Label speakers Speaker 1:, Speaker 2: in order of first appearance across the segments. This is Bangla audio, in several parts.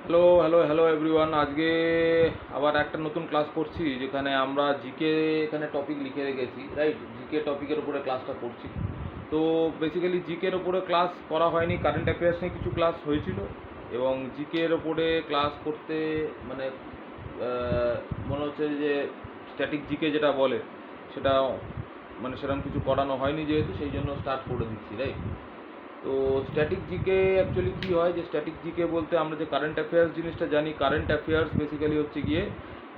Speaker 1: Hello hello hello everyone. আজকে আবার একটা নতুন ক্লাস করছি, যেখানে আমরা জিকে এখানে টপিক লিখে রেখেছি, রাইট? জিকে টপিকের উপরে ক্লাসটা করছি। তো বেসিক্যালি জিকের ওপরে ক্লাস করা হয়নি, কারেন্ট অ্যাফেয়ার্স নিয়ে কিছু ক্লাস হয়েছিল, এবং জিকের ওপরে ক্লাস করতে মানে আহ, মনে হচ্ছে যে স্ট্যাটিক জিকে যেটা বলে সেটা মানে সেরকম কিছু করানো হয়নি, যেহেতু সেই জন্য স্টার্ট করে দিচ্ছি, রাইট? তো স্ট্যাটিক জিকে অ্যাকচুয়ালি কী হয়, যে স্ট্যাটিক জিকে বলতে আমরা যে কারেন্ট অ্যাফেয়ার্স জিনিসটা জানি, কারেন্ট অ্যাফেয়ার্স বেসিক্যালি হচ্ছে গিয়ে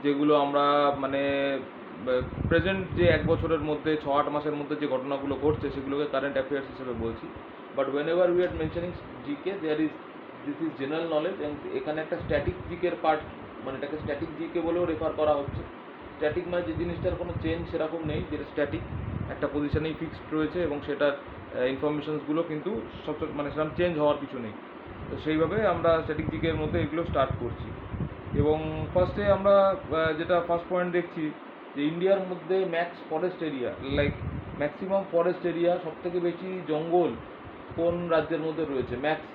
Speaker 1: যেগুলো আমরা মানে প্রেজেন্ট যে এক বছরের মধ্যে 6-8 মাসের মধ্যে যে ঘটনাগুলো ঘটছে সেগুলোকে কারেন্ট অ্যাফেয়ার্স হিসেবে বলছি। But whenever we are mentioning GK, there is this is general knowledge, এবং এখানে একটা স্ট্যাটিক জিকের পার্ট, মানে এটাকে স্ট্যাটিক জিকে বলেও রেফার করা হচ্ছে। স্ট্যাটিক মানে যে জিনিসটার কোনো চেঞ্জ সেরকম নেই, যেটা স্ট্যাটিক একটা পজিশনেই ফিক্সড রয়েছে, এবং সেটার ইনফরমেশনসগুলো কিন্তু সব মানে সেরকম চেঞ্জ হওয়ার কিছু নেই। তো সেইভাবে আমরা স্ট্যাটিক জিকের মধ্যে এগুলো স্টার্ট করছি। এবং ফার্স্টে আমরা যেটা ফার্স্ট পয়েন্ট দেখছি, যে ইন্ডিয়ার মধ্যে max forest area, like maximum forest area, সবথেকে বেশি জঙ্গল কোন রাজ্যের মধ্যে রয়েছে? Max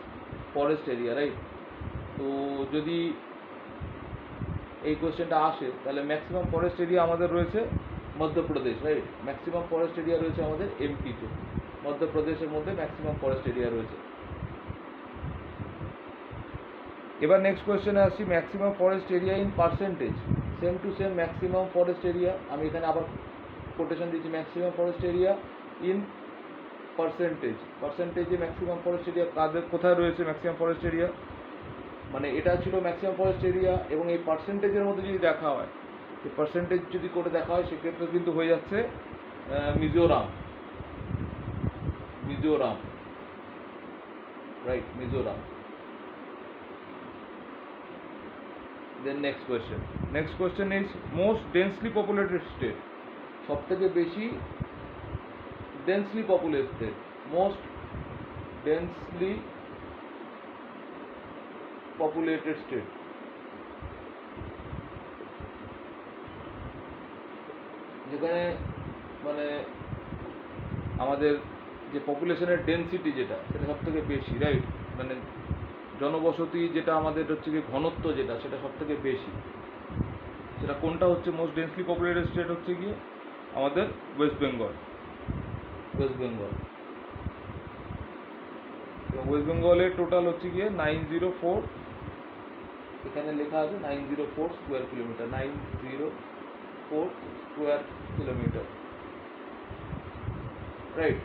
Speaker 1: forest area, right? তো যদি এই কোয়েশ্চেনটা আসে, তাহলে ম্যাক্সিমাম ফরেস্ট এরিয়া আমাদের রয়েছে Madhya Pradesh, right? Maximum forest area রয়েছে আমাদের এমপিতে। মধ্যপ্রদেশের মধ্যে ম্যাক্সিমাম ফরেস্ট এরিয়া রয়েছে। এবার নেক্সট কোয়েশ্চেনে আসছি, maximum forest area in percentage. Same to same maximum forest area, আমি এখানে আবার কোটেশন দিচ্ছি, maximum forest area in percentage. পার্সেন্টেজে ম্যাক্সিমাম ফরেস্ট এরিয়া কাদের কোথায় রয়েছে? ম্যাক্সিমাম ফরেস্ট এরিয়া মানে এটা ছিল ম্যাক্সিমাম ফরেস্ট এরিয়া, এবং এই পার্সেন্টেজের মধ্যে যদি দেখা হয়, এই পার্সেন্টেজ যদি করে দেখা হয়, সেক্ষেত্রে কিন্তু হয়ে যাচ্ছে Mizoram. Mizoram, right? Mizoram. Then next question. Next question is most densely populated state. সব থেকে বেশি densely populated, most densely populated state. যেখানে মানে আমাদের যে পপুলেশনের ডেন্সিটি যেটা, সেটা সব থেকে বেশি, রাইট? মানে জনবসতি যেটা আমাদের হচ্ছে কি ঘনত্ব যেটা, সেটা সব থেকে বেশি, সেটা কোনটা হচ্ছে? মোস্ট ডেন্সলি পপুলেটেড স্টেট হচ্ছে গিয়ে আমাদের ওয়েস্ট বেঙ্গল। ওয়েস্ট বেঙ্গল, এবং ওয়েস্ট বেঙ্গলের টোটাল হচ্ছে গিয়ে 904, এখানে লেখা আছে 904 square kilometre, 904 square kilometre, right?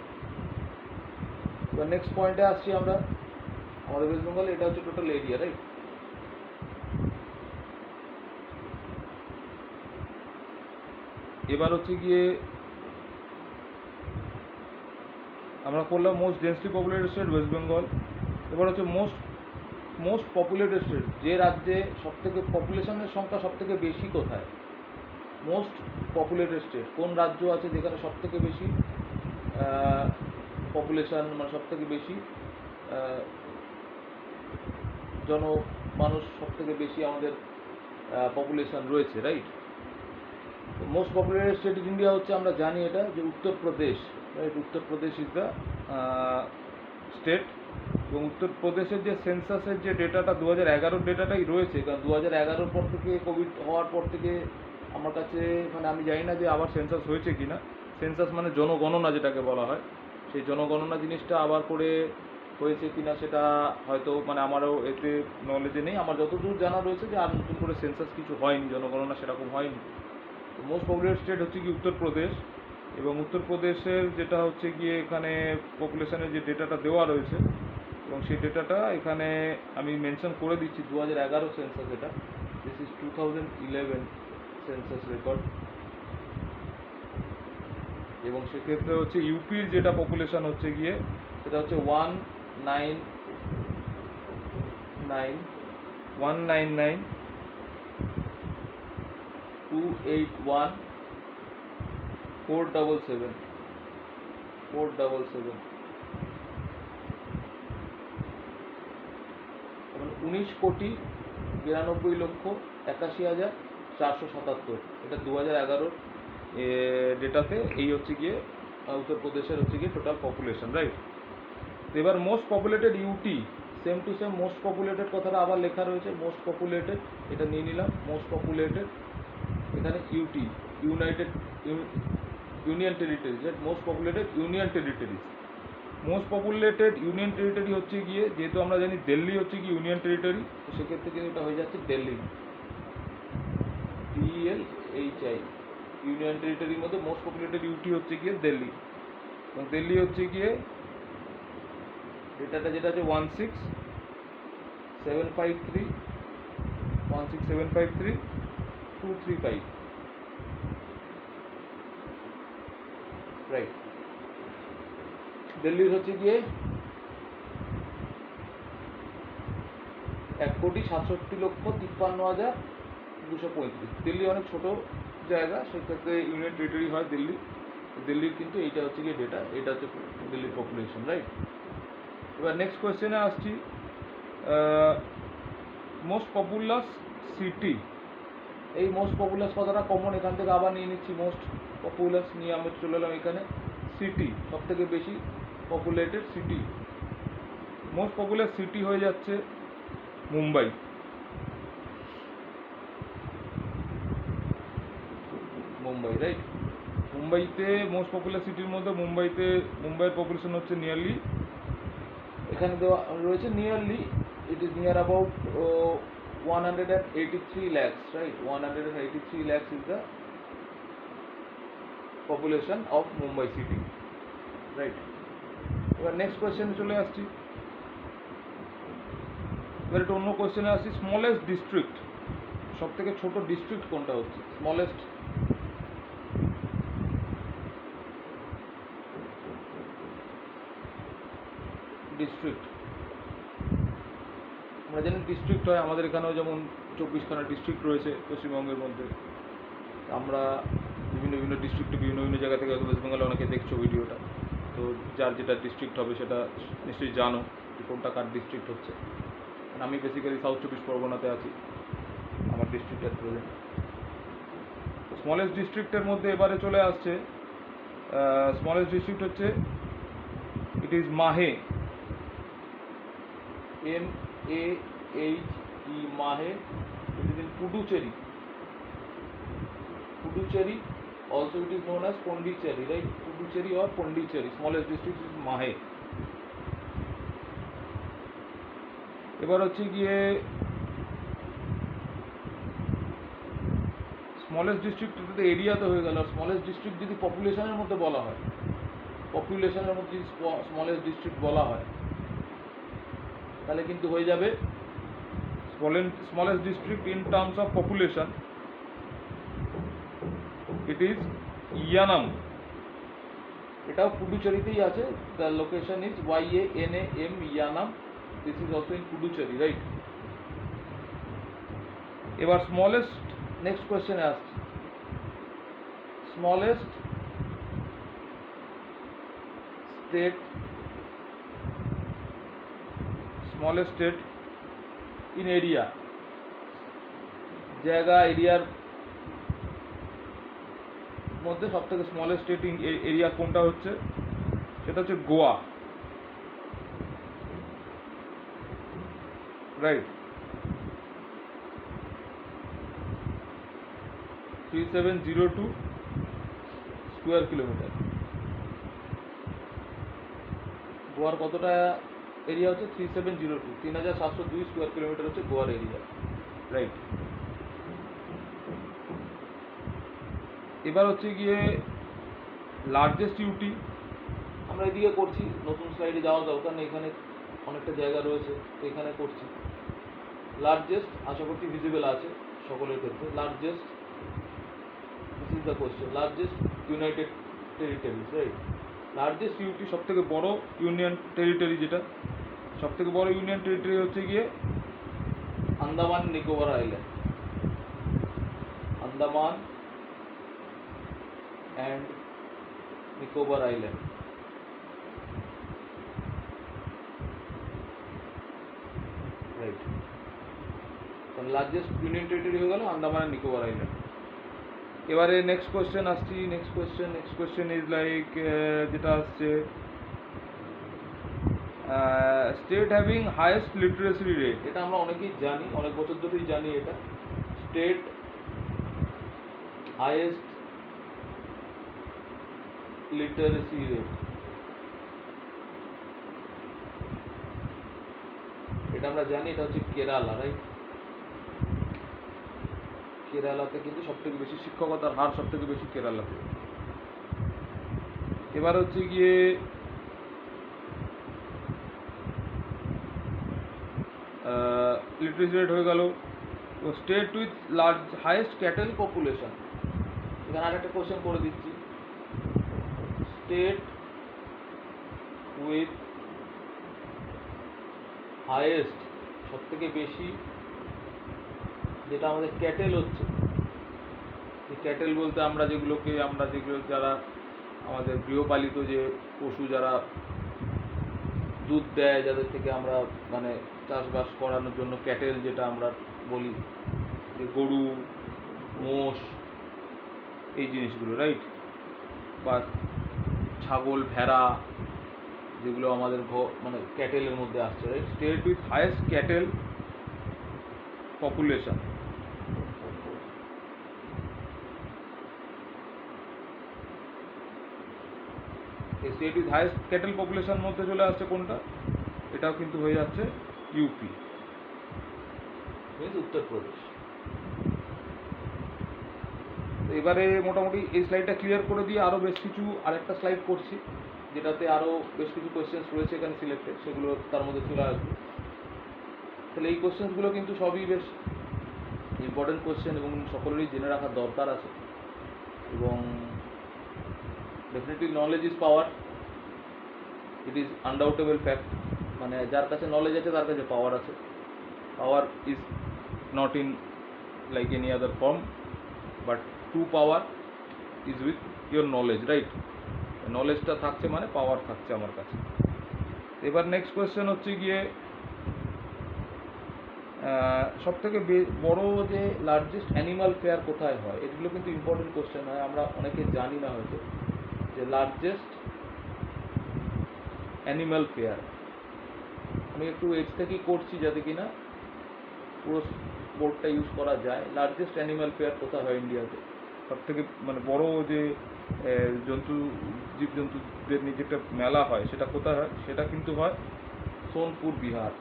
Speaker 1: এবার নেক্সট পয়েন্টে আসছি আমরা। আমাদের ওয়েস্ট বেঙ্গল এটা হচ্ছে টোটাল এরিয়া, রাইট? এবার হচ্ছে গিয়ে আমরা করলাম most densely populated state West Bengal. এবার হচ্ছে মোস্ট মোস্ট পপুলেটেড স্টেট, যে রাজ্যে সবথেকে পপুলেশনের সংখ্যা সবথেকে বেশি কোথায়? মোস্ট পপুলেটেড স্টেট, কোন রাজ্য আছে যেখানে সবথেকে বেশি পপুলেশন, মানে সবথেকে বেশি জন মানুষ, সবথেকে বেশি আমাদের পপুলেশন রয়েছে, right? Most populated state in India হচ্ছে, আমরা জানি এটা, যে Uttar Pradesh, right? Uttar Pradesh is the state. এবং উত্তরপ্রদেশের যে সেন্সাসের যে ডেটাটা 2011 ডেটাটাই রয়েছে, কারণ 2011 পর থেকে, কোভিড হওয়ার পর থেকে আমার কাছে, মানে আমি জানি না যে আবার সেন্সাস হয়েছে কি না। সেন্সাস মানে জনগণনা যেটাকে বলা হয়, সেই জনগণনা জিনিসটা আবার করে হয়েছে কি না সেটা হয়তো মানে আমারও এতে নলেজে নেই। আমার যতদূর জানা রয়েছে যে আর নতুন করে সেন্সাস কিছু হয়নি, জনগণনা সেরকম হয়নি। মোস্ট পপুলেটেড স্টেট হচ্ছে কি উত্তরপ্রদেশ। এবং উত্তরপ্রদেশের যেটা হচ্ছে গিয়ে এখানে পপুলেশনের যে ডেটাটা দেওয়া রয়েছে, এবং সেই ডেটাটা এখানে আমি মেনশন করে দিচ্ছি, 2011 সেন্সাস এটা, দিস ইজ 2011 সেন্সাস রেকর্ড। এবং সেক্ষেত্রে হচ্ছে ইউপির যেটা পপুলেশন হচ্ছে গিয়ে, সেটা হচ্ছে 199,281,477 এবং 19,92,81,477, এটা 2011 ডেটাতে এই হচ্ছে গিয়ে উত্তরপ্রদেশের হচ্ছে গিয়ে টোটাল পপুলেশন, রাইট? এবার most populated UT, same to same most populated কথাটা আবার লেখা রয়েছে, মোস্ট পপুলেটেড, এটা নিয়ে নিলাম মোস্ট পপুলেটেড। এখানে UT, united union territories, most populated union territories. Most populated union territory হচ্ছে গিয়ে, যেহেতু আমরা জানি দিল্লি হচ্ছে কি ইউনিয়ন টেরিটরি, তো সেক্ষেত্রে কিন্তু এটা হয়ে যাচ্ছে দিল্লি, DLHI। ইউনিয়ন টেরিটরির মধ্যে মোস্ট পপুলেটেড ইউটি হচ্ছে গিয়ে দিল্লি, এবং দিল্লি হচ্ছে গিয়ে ডেটাটা যেটা আছে 16753 রাইট। দিল্লির হচ্ছে গিয়ে 1,67,53,235। দিল্লি অনেক ছোট জায়গা, সেক্ষেত্রে ইউনিয়ন টেরিটরি হয় দিল্লি। দিল্লির কিন্তু এইটা হচ্ছে গিয়ে ডেটা, এটা হচ্ছে দিল্লির পপুলেশন, রাইট। এবার নেক্সট কোয়েশ্চেনে আসছি, মোস্ট পপুলাস সিটি। এই মোস্ট পপুলাস কথাটা কমন, এখান থেকে আবার নিয়ে নিচ্ছি, মোস্ট পপুলাস নিয়ে আমরা চলে এলাম এখানে সিটি, সব থেকে বেশি populated city. Most popular city হয়ে যাচ্ছে মুম্বাই। মুম্বাই, রাইট। মুম্বাইতে মোস্ট পপুলার সিটির মধ্যে মুম্বাইয়ের পপুলেশন হচ্ছে নিয়ারলি, এখানে দেওয়া রয়েছে nearly, it is near about 183 lakhs, right? 183 lakhs is the population of Mumbai city, right? এবার নেক্সট কোয়েশ্চেনে চলে আসছি, এবার একটা অন্য কোয়েশ্চেনে আসছি, স্মলেস্ট ডিস্ট্রিক্ট, সব থেকে ছোট ডিস্ট্রিক্ট কোনটা হচ্ছে স্মলেস্ট ডিস্ট্রিক্ট? আমরা জানি ডিস্ট্রিক্ট হয়, আমাদের এখানেও যেমন 24খানা ডিস্ট্রিক্ট রয়েছে পশ্চিমবঙ্গের মধ্যে। আমরা বিভিন্ন ডিস্ট্রিক্টে বিভিন্ন জায়গা থেকে, ওয়েস্ট বেঙ্গলে অনেকে দেখছো ভিডিওটা, তো যার যেটা ডিস্ট্রিক্ট হবে সেটা নিশ্চয়ই জানো যে কোনটা কার ডিস্ট্রিক্ট হচ্ছে। আমি বেসিক্যালি সাউথ 24 পরগনাতে আছি, আমার ডিস্ট্রিক্ট অ্যাট প্রেজেন্ট। স্মলেস্ট ডিস্ট্রিক্টের মধ্যে এবারে চলে আসছে, স্মলেস্ট ডিস্ট্রিক্ট হচ্ছে, ইট ইজ মাহে, MAHE, মাহে। It is in Puducherry, Puducherry, also it is known as Pondicherry, right? Puducherry or Pondicherry, smallest district is Mahe. এবার হচ্ছে গিয়ে স্মলেস্ট ডিস্ট্রিক্ট এরিয়া তো হয়ে গেল, আর স্মলেস্ট ডিস্ট্রিক্ট যদি পপুলেশনের মধ্যে বলা হয়, পপুলেশনের মধ্যে যদি স্মলেস্ট ডিস্ট্রিক্ট বলা হয়, তাহলে কিন্তু হয়ে যাবে smallest district in terms of population, it is Yanam. এটাও পুডুচেরিতেই আছে, the location is YANAM, Yanam. This is also in Puducherry, right. এবার স্মলেস্ট, নেক্সট কোয়েশ্চেনে আসছি, স্মলেস্ট স্টেট ইন এরিয়া, জায়গা এরিয়ার মধ্যে সব থেকে স্মলেস্ট স্টেট ইন এরিয়া কোনটা হচ্ছে, সেটা হচ্ছে গোয়া, রাইট। 3702 square kilometre. গোয়ার কতটা এরিয়া হচ্ছে? 3702, 3702 স্কোয়ার কিলোমিটার হচ্ছে গোয়ার এরিয়া, রাইট। এবার হচ্ছে গিয়ে লার্জেস্ট ইউটি, আমরা এদিকে করছি, নতুন স্লাইডে যাওয়ার দরকার নেই, এখানে অনেকটা জায়গা রয়েছে, তো এখানে করছি। লার্জেস্ট, আশা করছি ভিজিবল আছে সকলের ক্ষেত্রে। Largest, this is the question, largest united territories, right. Largest UT, সব থেকে বড় ইউনিয়ন টেরিটরি, যেটা সব থেকে বড় ইউনিয়ন টেরিটরি হচ্ছে গিয়ে Andaman Nicobar island, Andaman and Nicobar island, right. Largest union territory হয়ে গেল আন্দামান অ্যান্ড নিকোবর আইল্যান্ড। এবারে নেক্সট কোয়েশ্চেন আসছি, নেক্সট কোয়েশ্চেন ইজ লাইক, যেটা আসছে state having highest literacy rate, এটা আমরা অনেকেই জানি, অনেক বছর ধরেই জানি এটা। স্টেট হায়েস্ট লিটারেসি রেট, এটা আমরা জানি, এটা হচ্ছে কেরালা, রাইট? কেরালাতে কিন্তু সবথেকে বেশি শিক্ষকতার হার সবথেকে বেশি কেরালাতে। এবার হচ্ছে গিয়ে লিটারেসি রেট হয়ে গেল। তো state with highest cattle population, এখানে আর একটা কোশ্চেন করে দিচ্ছি। স্টেট উইথ হাইয়েস্ট, সব থেকে বেশি যেটা আমাদের ক্যাটেল হচ্ছে, এই ক্যাটেল বলতে আমরা যেগুলো যারা আমাদের গৃহপালিত যে পশু যারা দুধ দেয়, যাদের থেকে আমরা মানে চাষবাস করানোর জন্য ক্যাটেল যেটা আমরা বলি, যে গরু, মোষ, এই জিনিসগুলো, রাইট? বা ছাগল, ভেড়া, যেগুলো আমাদের মানে ক্যাটেলের মধ্যে আসছে, right? State with highest cattle population, state with highest cattle population মধ্যে চলে আসছে কোনটা? এটাও কিন্তু হয়ে যাচ্ছে ইউপি, মিনস উত্তরপ্রদেশ। এবারে মোটামুটি এই স্লাইডটা ক্লিয়ার করে দিয়ে আরও বেশ কিছু আরেকটা স্লাইড করছি, যেটাতে আরও বেশ কিছু কোয়েশ্চেন্স রয়েছে এখানে সিলেক্টেড, সেগুলো তার মধ্যে চলে আসবে। তাহলে এই কোয়েশ্চেন্সগুলো কিন্তু সবই বেশ ইম্পর্টেন্ট কোয়েশ্চেন এবং সকলেরই জেনে রাখার দরকার আছে। এবং definitely knowledge is power, it is undoubtable fact. মানে যার কাছে নলেজ আছে তার কাছে পাওয়ার আছে। Power is not in like any other form, but true power is with your knowledge, right? নলেজটা থাকছে মানে পাওয়ার থাকছে আমার কাছে। এবার নেক্সট কোয়েশ্চেন হচ্ছে গিয়ে সব থেকে বড় যে লার্জেস্ট অ্যানিমাল ফেয়ার কোথায় হয়? এগুলো কিন্তু ইম্পর্টেন্ট কোয়েশ্চেন হয়, আমরা অনেকে জানি না হয়তো যে লার্জেস্ট অ্যানিমাল ফেয়ার। আমি একটু এজ থেকেই করছি যাতে কিনা পুরো বোর্ডটা ইউজ করা যায়। লার্জেস্ট অ্যানিমাল ফেয়ার কোথায় হয় ইন্ডিয়াতে? সব থেকে মানে বড় যে জীবজন্তুদের নিয়ে যেটা মেলা হয় সেটা কোথায় হয়? সেটা কিন্তু হয় Sonpur, Bihar.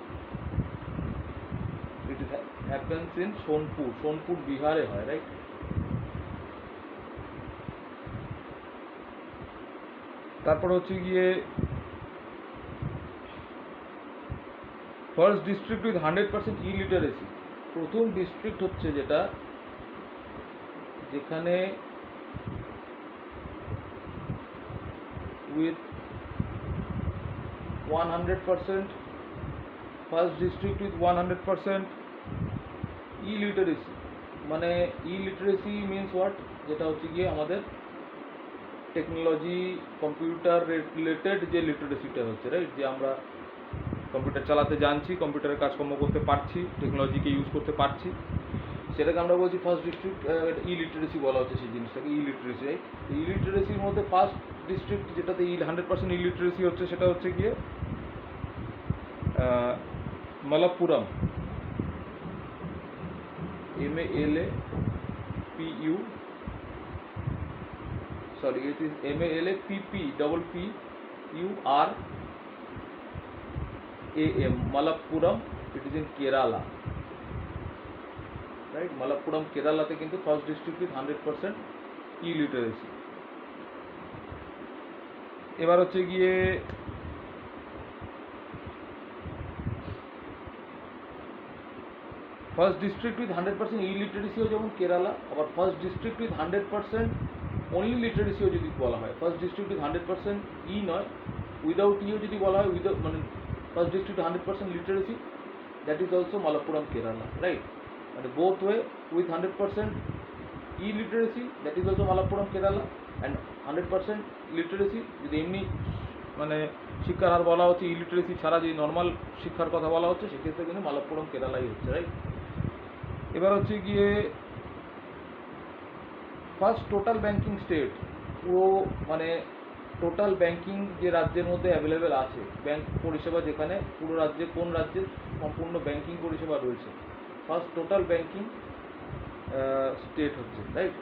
Speaker 1: It is happens in Sonpur বিহারে হয়, রাইট? তারপর হচ্ছে গিয়ে ফার্স্ট ডিস্ট্রিক্ট উইথ 100% ইলিটারেসি। প্রথম ডিস্ট্রিক্ট হচ্ছে যেখানে with 100%, first district with 100% illiteracy. মানে ইলিটারেসি মিনস হোয়াট? যেটা হচ্ছে গিয়ে আমাদের টেকনোলজি, কম্পিউটার রিলেটেড যে লিটারেসিটা হচ্ছে, রাইট? যে আমরা কম্পিউটার চালাতে জানছি, কম্পিউটারের কাজকর্ম করতে পারছি, টেকনোলজিকে ইউজ করতে পারছি, সেটাকে আমরা বলছি ফার্স্ট ডিস্ট্রিক্ট। ইলিটারেসি বলা হচ্ছে সেই জিনিসটাকে, ইলিটারেসি, রাইট? ইলিটারেসির মধ্যে ফার্স্ট ডিস্ট্রিক্ট যেটাতে 100% ইলিটারেসি হচ্ছে সেটা হচ্ছে গিয়ে Malappuram, MALAPU, sorry, it is MALAPPURAM, Malappuram. It is in Kerala, right? Malappuram, Keralaতে কিন্তু ফার্স্ট ডিস্ট্রিক্ট উইথ 100% ইলিটারেসি। এবার হচ্ছে গিয়ে ফার্স্ট ডিস্ট্রিক্ট উইথ 100% ইলিটারেসিও যেমন কেরালা, আবার ফার্স্ট ডিস্ট্রিক্ট উইথ 100% অনলি লিটারেসিও যদি বলা হয়, ফার্স্ট ডিস্ট্রিক্ট উইথ 100% নয়, উইদাউট ইও যদি বলা হয়, মানে first district 100% literacy, that is also Malappuram, Kerala, right? মানে both way with 100% literacy, that is also Malappuram, Kerala. And 100% literacy যদি এমনি মানে শিক্ষার হার বলা হচ্ছে, ইলিটারেসি ছাড়া যদি নর্মাল শিক্ষার কথা বলা হচ্ছে, সেক্ষেত্রে কিন্তু মালাপ্পুরম, কেরালাই হচ্ছে, রাইট? এবার হচ্ছে গিয়ে ফার্স্ট টোটাল ব্যাংকিং স্টেট, পুরো মানে টোটাল ব্যাংকিং যে রাজ্যের মধ্যে অ্যাভেলেবেল আছে, ব্যাংক পরিষেবা যেখানে পুরো রাজ্যে, কোন রাজ্যের সম্পূর্ণ ব্যাংকিং পরিষেবা রয়েছে, ফার্স্ট টোটাল ব্যাংকিং স্টেট হচ্ছে, right?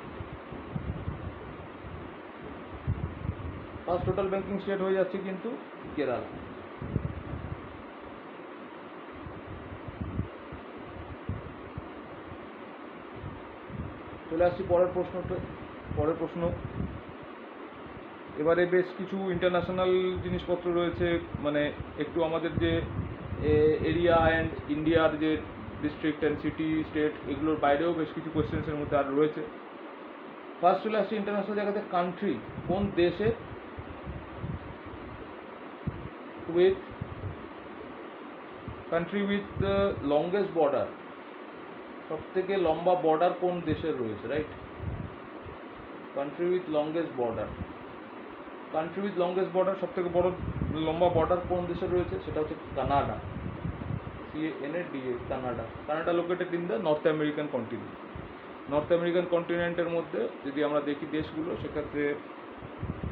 Speaker 1: First total banking state হয়ে যাচ্ছে কিন্তু কেরালা। চলে আসছি পরের প্রশ্ন। এবারে বেশ কিছু ইন্টারন্যাশনাল জিনিসপত্র রয়েছে, মানে একটু আমাদের যে এরিয়া অ্যান্ড ইন্ডিয়ার যে ডিস্ট্রিক্ট অ্যান্ড সিটি স্টেট, এগুলোর বাইরেও বেশ কিছু কোয়েশ্চেন্সের মধ্যে আর রয়েছে। ফার্স্ট চলে আসছে ইন্টারন্যাশনাল জায়গাতে, কান্ট্রি, কোন দেশে উইথ লংগেস্ট বর্ডার, সব থেকে লম্বা বর্ডার কোন দেশের রয়েছে, right? Country with longest border, সব থেকে বড় লম্বা বর্ডার কোন দেশের রয়েছে, সেটা হচ্ছে Canada, Canada. Canada located in the North American কন্টিনেন্টের মধ্যে যদি আমরা দেখি দেশগুলো, সেক্ষেত্রে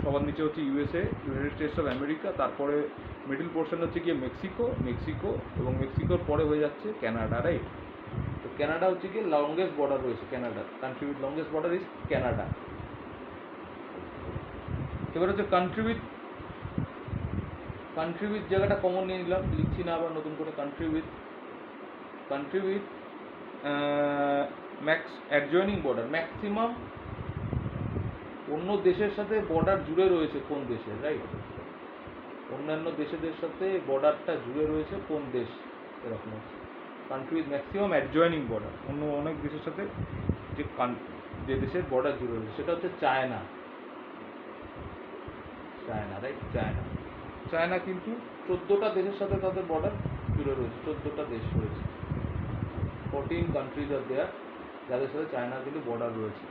Speaker 1: সবার নিচে হচ্ছে USA, United States of America, তারপরে মিডল পোর্শন হচ্ছে গিয়ে মেক্সিকো, এবং মেক্সিকোর পরে হয়ে যাচ্ছে কানাডা, রাইট? তো কানাডা হচ্ছে গিয়ে লংগেস্ট বর্ডার রয়েছে, Canada, country with longest border is Canada. এবার হচ্ছে কান্ট্রি উইথ জায়গাটা কমন নিয়ে নিলাম, লিখছি না আবার নতুন করে। Country with adjoining border, maximum অন্য দেশের সাথে বর্ডার জুড়ে রয়েছে কোন দেশের, রাইট? অন্যান্য দেশেদের সাথে বর্ডারটা জুড়ে রয়েছে কোন দেশ, এরকম হচ্ছে country with maximum adjoining border, অন্য অনেক দেশের সাথে যে দেশের বর্ডার জুড়ে রয়েছে, সেটা হচ্ছে চায়না, রাইট? চায়না কিন্তু 14টা দেশের সাথে তাদের বর্ডার জুড়ে রয়েছে, 14টা দেশ রয়েছে, 14 কান্ট্রিজ আর দেয়ার, যাদের সাথে চায়নার কিন্তু বর্ডার রয়েছে।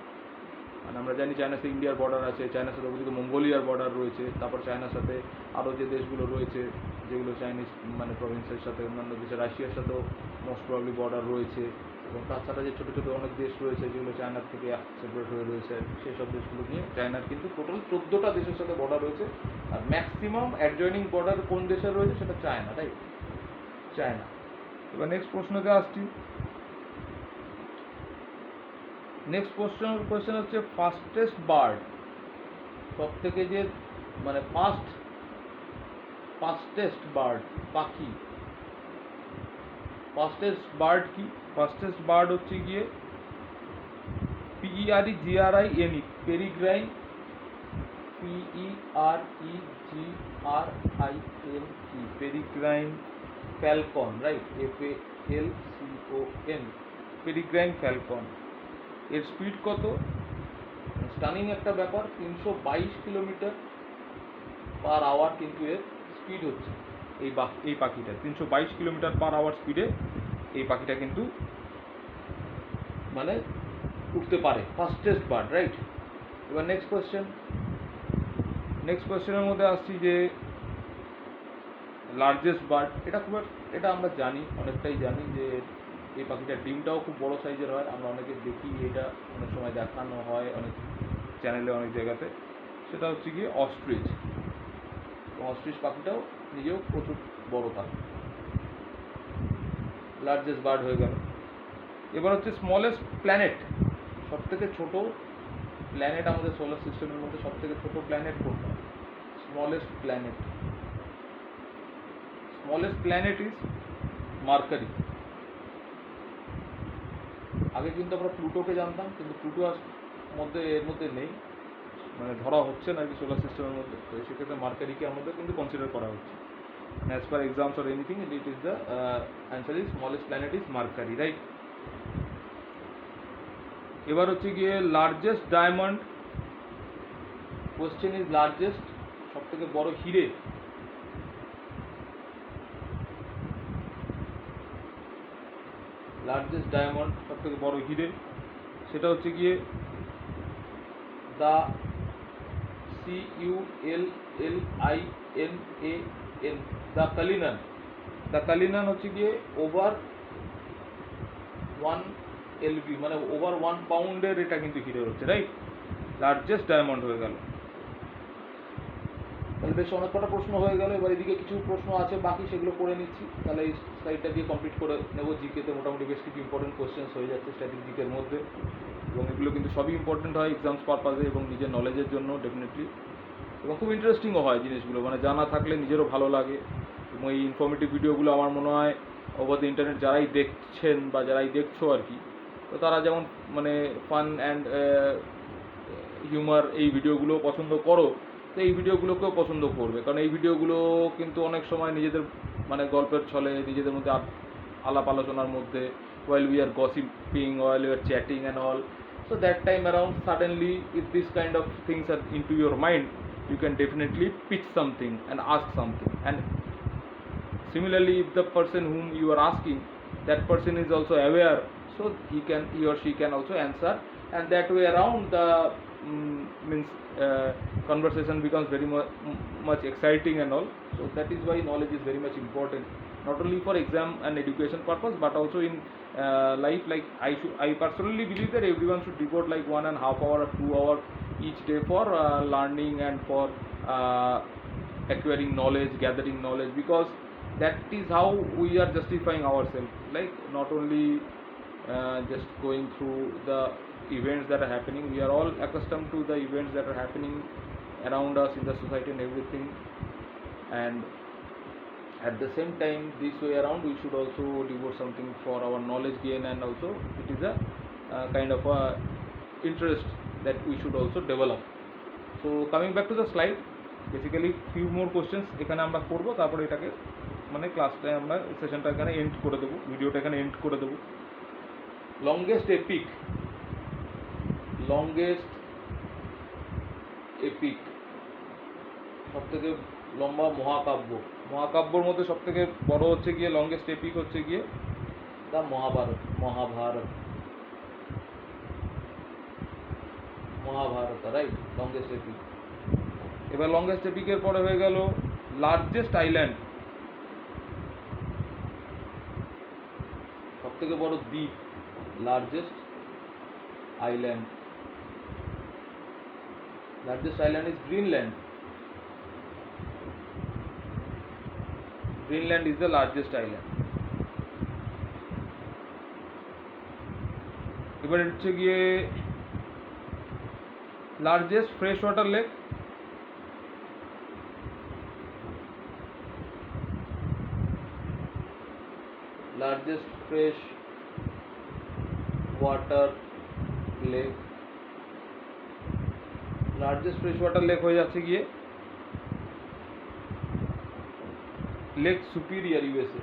Speaker 1: মানে আমরা জানি চায়নার সাথে ইন্ডিয়ার বর্ডার আছে, চায়নার সাথে ওদিকে মঙ্গোলিয়ার বর্ডার রয়েছে, তারপর চায়নার সাথে আরও যে দেশগুলো রয়েছে, যেগুলো চাইনিজ মানে প্রভিন্সের সাথে, অন্যান্য দেশে রাশিয়ার সাথেও মোস্ট প্রবলি বর্ডার রয়েছে, এবং তাছাড়া যে ছোটো ছোটো অনেক দেশ রয়েছে যেগুলো চায়নার থেকে সেপারেট হয়ে রয়েছে, সেই সব দেশগুলো নিয়ে চায়নার কিন্তু টোটাল 14টা দেশের সাথে বর্ডার রয়েছে। আর ম্যাক্সিমাম অ্যাডজয়নিং বর্ডার কোন দেশের রয়েছে, সেটা চায়না, রাইট? চায়না। এবার নেক্সট প্রশ্নতে আসছি। নেক্সট কোয়েশ্চেন হচ্ছে ফাস্টেস্ট বার্ড, সব থেকে যে মানে ফাস্টেস্ট বার্ড, পাখি, ফাস্টেস্ট বার্ড কি? ফাস্টেস্ট বার্ড হচ্ছে গিয়ে PEREGRINE, peregrine, PEREGRINE, peregrine falcon, right? FALCON, peregrine falcon. এর স্পিড কত? স্টানিং একটা ব্যাপার, 322 কিলোমিটার পার আওয়ার কিন্তু এর স্পিড হচ্ছে। এই পাখিটা 322 কিলোমিটার পার আওয়ার স্পিডে এই পাখিটা কিন্তু মানে উঠতে পারে, ফাস্টেস্ট বার্ড, রাইট? এবার নেক্সট কোয়েশ্চেনের মধ্যে আসছি যে লার্জেস্ট বার্ড, এটা আমরা জানি, অনেকটাই জানি যে এই পাখিটার ডিমটাও খুব বড় সাইজের হয়, আমরা অনেকে দেখি, এটা অনেক সময় দেখানো হয় অনেক চ্যানেলে, অনেক জায়গাতে। সেটা হচ্ছে গিয়ে অস্ট্রিচ পাখিটাও নিজেও প্রচুর বড় পাখি, লার্জেস্ট বার্ড হয়ে গেল। এবার হচ্ছে স্মলেস্ট প্ল্যানেট, সব থেকে ছোট প্ল্যানেট আমাদের সোলার সিস্টেমের মধ্যে সব থেকে ছোট প্ল্যানেট কোনটা? Smallest planet is mercury. আগে কিন্তু আমরা প্লুটোকে জানতাম, কিন্তু প্লুটো এর মধ্যে নেই, মানে ধরা হচ্ছে না আর কি সোলার সিস্টেমের মধ্যে, তো সেক্ষেত্রে মার্কারিকে আমাদের কিন্তু কনসিডার করা হচ্ছে। As per exams or anything, it is the answer is smallest planet is mercury, right? এবার হচ্ছে গিয়ে largest diamond, question is largest, সব থেকে বড় হিরে, লার্জেস্ট ডায়মন্ড, সব থেকে বড় হিরে, সেটা হচ্ছে গিয়ে দ্য CULLINAN, দ্য কালিনান হচ্ছে গিয়ে ওভার 1 LB, মানে ওভার 1 পাউন্ডের এটা কিন্তু হিরে হচ্ছে, রাইট? লার্জেস্ট ডায়মন্ড হয়ে গেল। তাহলে বেশ অনেক কটা প্রশ্ন হয়ে গেল। এবার এদিকে কিছু প্রশ্ন আছে বাকি, সেগুলো করে নিচ্ছি। তাহলে এই স্লাইডটা দিয়ে কমপ্লিট করে নেব। জিকেতে মোটামুটি বেশ কিছু ইম্পর্টেন্ট কোয়েশ্চেন্স হয়ে যাচ্ছে স্ট্যাটিক জিকের মধ্যে, এবং এগুলো কিন্তু সবই ইম্পর্টেন্ট হয় এক্সামস পারপাসে এবং নিজের নলেজের জন্য ডেফিনেটলি, এবং খুব ইন্টারেস্টিংও হয় জিনিসগুলো, মানে জানা থাকলে নিজেরও ভালো লাগে। এবং এই ইনফরমেটিভ ভিডিওগুলো আমার মনে হয় ওভার দ্য ইন্টারনেট যারাই দেখছেন বা যারাই দেখছো আর কি, তো তারা যেমন মানে ফান অ্যান্ড হিউমার এই ভিডিওগুলো পছন্দ করো, তো এই ভিডিওগুলোকেও পছন্দ করবে, কারণ এই ভিডিওগুলো কিন্তু অনেক সময় নিজেদের মানে গল্পের ছলে নিজেদের মধ্যে আলাপ আলোচনার মধ্যে, while we are gossiping, while we are chatting and all, so that time around suddenly if this kind of things are into your mind, you can definitely pitch something and ask something, and similarly if the person whom you are asking, that person is also aware, so he or she can also answer, and that way around the means conversation becomes very much exciting and all. So that is why knowledge is very much important, not only for exam and education purpose but also in life. Like I personally believe that everyone should devote like 1.5 hour or 2 hour each day for learning and for acquiring knowledge, gathering knowledge, because that is how we are justifying ourselves, like not only just going through the events that are happening. We are all accustomed to the events that are happening around us in the society and everything, and at the same time this way around we should also devote something for our knowledge gain, and also it is a kind of a interest that we should also develop. So coming back to the slide, basically few more questions এখানে আমরা করব, তারপরে এটাকে মানে ক্লাসটা আমরা সেশনটা এখানে এন্ড করে দেবো, ভিডিওটা এখানে এন্ড করে দেবো। লংগেস্ট এপিক সবথেকে লম্বা মহাকাব্যর মধ্যে সবথেকে বড় হচ্ছে গিয়ে লংগেস্ট এপিক হচ্ছে গিয়ে the Mahabharat, right, longest epic. এবার লংগেস্ট এপিকের পরে হয়ে গেল লার্জেস্ট আইল্যান্ড, সবথেকে বড় দ্বীপ, largest island is Greenland. Greenland is the largest island. এবার হচ্ছে গিয়ে largest fresh water lake, largest fresh water lake হয়ে যাচ্ছে গিয়ে lake superior, USA.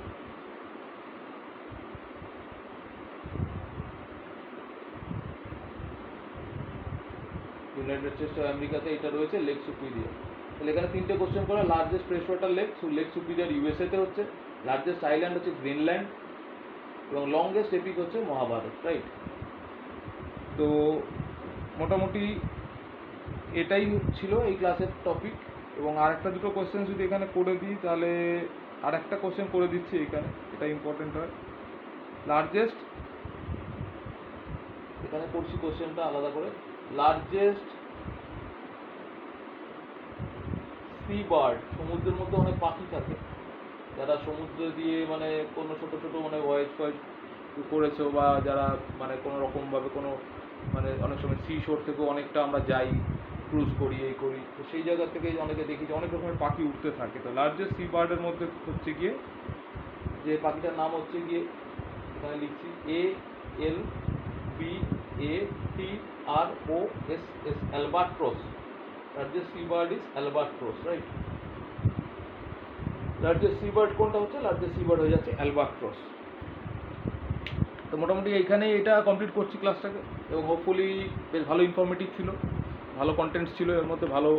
Speaker 1: United States of আমেরিকাতে এটা রয়েছে লেক সুপিরিয়র। তাহলে এখানে তিনটে কোশ্চেন করে, largest fresh water Lake Superior ইউএসএতে হচ্ছে, লার্জেস্ট আইল্যান্ড হচ্ছে গ্রিনল্যান্ড, এবং লংগেস্ট এপিক হচ্ছে মহাভারত, রাইট। তো মোটামুটি এটাই ছিল এই ক্লাসের টপিক। এবং আরেকটা দুটো কোশ্চেন যদি এখানে করে দিই, তাহলে আরেকটা কোশ্চেন করে দিচ্ছি এখানে, এটা ইম্পর্টেন্ট হয়। লার্জেস্ট, এখানে করছি কোশ্চেনটা আলাদা করে, লার্জেস্ট সি বার্ড, সমুদ্রের মধ্যে অনেক পাখি থাকে, যারা সমুদ্র দিয়ে মানে কোনো ছোটো ছোটো মানে ভয়েজ করেছো, বা যারা মানে কোনো রকমভাবে কোনো মানে অনেক সময় সি শোর থেকেও অনেকটা আমরা যাই, ক্রুজ করি, এই করি, তো সেই জায়গা থেকে অনেকে দেখি যে অনেক রকমের পাখি উঠতে থাকে। তো লার্জেস্ট সি বার্ডের মধ্যে হচ্ছে গিয়ে যে পাখিটার নাম হচ্ছে গিয়ে এখানে লিখছি ALBATROS, Albatross. Largest C bird is Albatross, right. Largest C bird কোনটা হচ্ছে? লার্জেস্ট সি বার্ড হয়ে যাচ্ছে অ্যালবাট্রস। তো মোটামুটি এইখানে এটা কমপ্লিট করছি ক্লাসটাকে, এবং হোপফুলি বেশ ভালো ইনফরমেটিভ ছিল, ভালো কন্টেন্টস ছিল এর মধ্যে, ভালো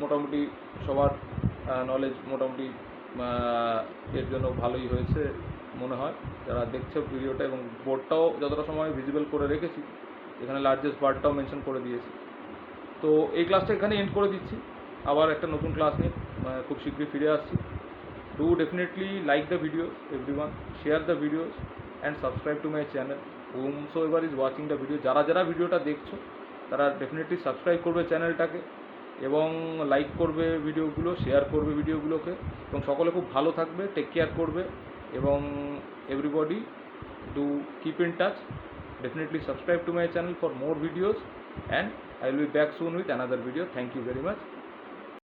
Speaker 1: মোটামুটি সবার নলেজ মোটামুটি এর জন্য ভালোই হয়েছে মনে হয় যারা দেখছে ভিডিওটা, এবং বোর্ডটাও যতটা সময় ভিজিবল করে রেখেছি, এখানে লার্জেস্ট বার্ডটাও মেনশন করে দিয়েছি। তো এই ক্লাসটা এখানে এন্ড করে দিচ্ছি, আবার একটা নতুন ক্লাস নিয়ে খুব শীঘ্রই ফিরে আসছি। Do definitely like the videos everyone, share the videos and subscribe to my channel whomsoever is watching the video। যারা যারা ভিডিওটা দেখছো তারা ডেফিনেটলি সাবস্ক্রাইব করবে চ্যানেলটাকে, এবং লাইক করবে ভিডিওগুলো, শেয়ার করবে ভিডিওগুলোকে, এবং সকলে খুব ভালো থাকবে, টেক কেয়ার করবে, এবং everybody do keep in touch. Definitely subscribe to my channel for more videos, and I will be back soon with another video. Thank you very much.